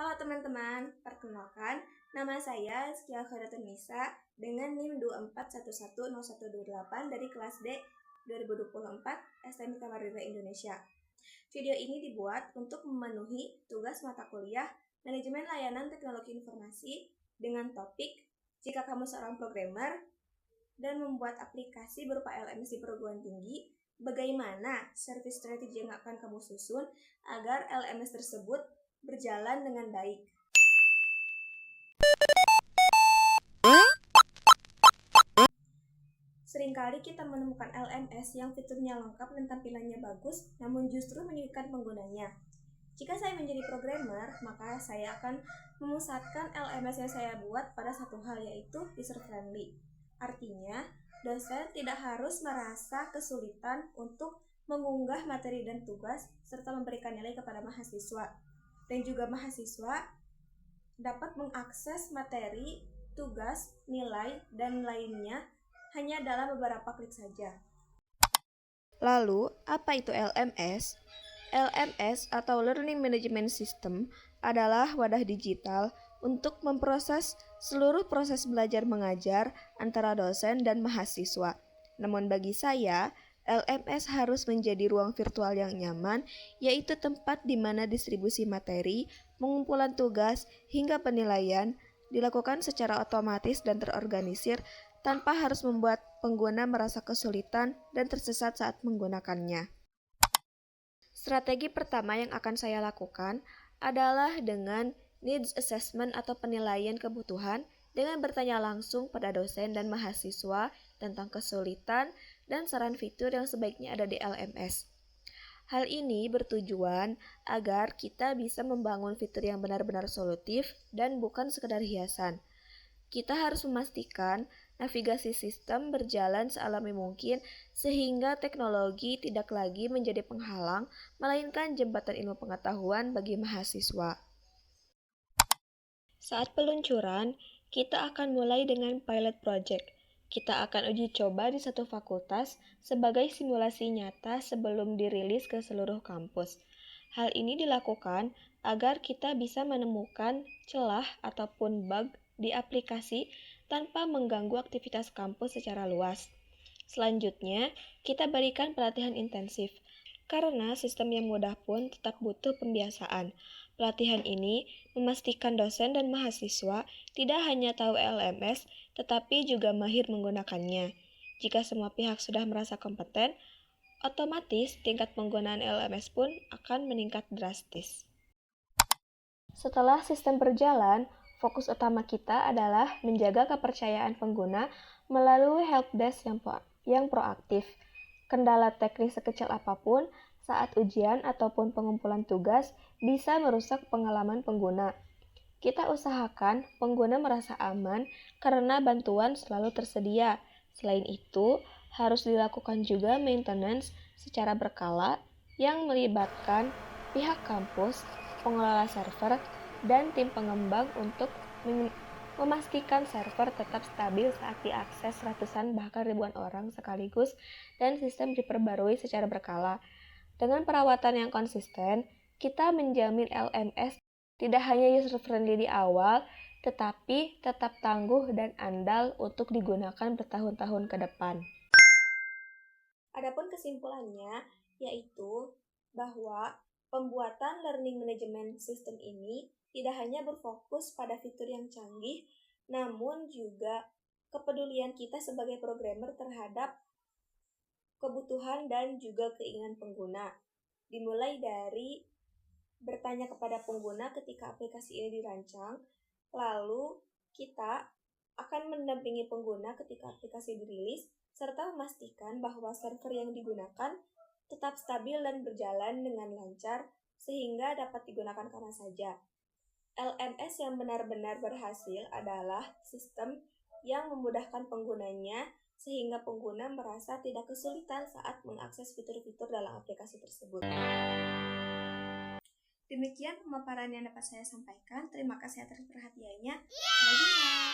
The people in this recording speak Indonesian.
Halo teman-teman, perkenalkan, nama saya Zkia Khairatun Nisa dengan NIM 24110128 dari kelas D 2024 STMIK Merdeka Indonesia. Video ini dibuat untuk memenuhi tugas mata kuliah Manajemen Layanan Teknologi Informasi dengan topik Jika Kamu Seorang Programmer dan membuat aplikasi berupa LMS di perguruan tinggi, bagaimana service strategy yang akan kamu susun agar LMS tersebut berjalan dengan baik. Seringkali kita menemukan LMS yang fiturnya lengkap dan tampilannya bagus, namun justru menyulitkan penggunanya. Jika saya menjadi programmer, maka saya akan memusatkan LMS yang saya buat pada satu hal, yaitu user friendly. Artinya, dosen tidak harus merasa kesulitan untuk mengunggah materi dan tugas serta memberikan nilai kepada mahasiswa. Dan juga mahasiswa dapat mengakses materi, tugas, nilai, dan lainnya hanya dalam beberapa klik saja. Lalu, apa itu LMS? LMS atau Learning Management System adalah wadah digital untuk memproses seluruh proses belajar mengajar antara dosen dan mahasiswa. Namun bagi saya, LMS harus menjadi ruang virtual yang nyaman, yaitu tempat di mana distribusi materi, pengumpulan tugas, hingga penilaian dilakukan secara otomatis dan terorganisir tanpa harus membuat pengguna merasa kesulitan dan tersesat saat menggunakannya. Strategi pertama yang akan saya lakukan adalah dengan needs assessment atau penilaian kebutuhan dengan bertanya langsung pada dosen dan mahasiswa tentang kesulitan dan saran fitur yang sebaiknya ada di LMS. Hal ini bertujuan agar kita bisa membangun fitur yang benar-benar solutif dan bukan sekedar hiasan. Kita harus memastikan navigasi sistem berjalan sealami mungkin sehingga teknologi tidak lagi menjadi penghalang, melainkan jembatan ilmu pengetahuan bagi mahasiswa. Saat peluncuran, kita akan mulai dengan pilot project. Kita akan uji coba di satu fakultas sebagai simulasi nyata sebelum dirilis ke seluruh kampus. Hal ini dilakukan agar kita bisa menemukan celah ataupun bug di aplikasi tanpa mengganggu aktivitas kampus secara luas. Selanjutnya, kita berikan pelatihan intensif. Karena sistem yang mudah pun tetap butuh pembiasaan. Pelatihan ini memastikan dosen dan mahasiswa tidak hanya tahu LMS, tetapi juga mahir menggunakannya. Jika semua pihak sudah merasa kompeten, otomatis tingkat penggunaan LMS pun akan meningkat drastis. Setelah sistem berjalan, fokus utama kita adalah menjaga kepercayaan pengguna melalui helpdesk yang proaktif. Kendala teknis sekecil apapun saat ujian ataupun pengumpulan tugas bisa merusak pengalaman pengguna. Kita usahakan pengguna merasa aman karena bantuan selalu tersedia. Selain itu, harus dilakukan juga maintenance secara berkala yang melibatkan pihak kampus, pengelola server, dan tim pengembang untuk memastikan server tetap stabil saat diakses ratusan bahkan ribuan orang sekaligus dan sistem diperbarui secara berkala. Dengan perawatan yang konsisten, kita menjamin LMS tidak hanya user-friendly di awal, tetapi tetap tangguh dan andal untuk digunakan bertahun-tahun ke depan. Adapun kesimpulannya, yaitu bahwa pembuatan learning management system ini tidak hanya berfokus pada fitur yang canggih, namun juga kepedulian kita sebagai programmer terhadap kebutuhan dan juga keinginan pengguna. Dimulai dari bertanya kepada pengguna ketika aplikasi ini dirancang, lalu kita akan mendampingi pengguna ketika aplikasi dirilis, serta memastikan bahwa server yang digunakan tetap stabil dan berjalan dengan lancar sehingga dapat digunakan kapan saja. LMS yang benar-benar berhasil adalah sistem yang memudahkan penggunanya sehingga pengguna merasa tidak kesulitan saat mengakses fitur-fitur dalam aplikasi tersebut. Demikian pemaparan yang dapat saya sampaikan. Terima kasih atas perhatiannya. Sampai jumpa.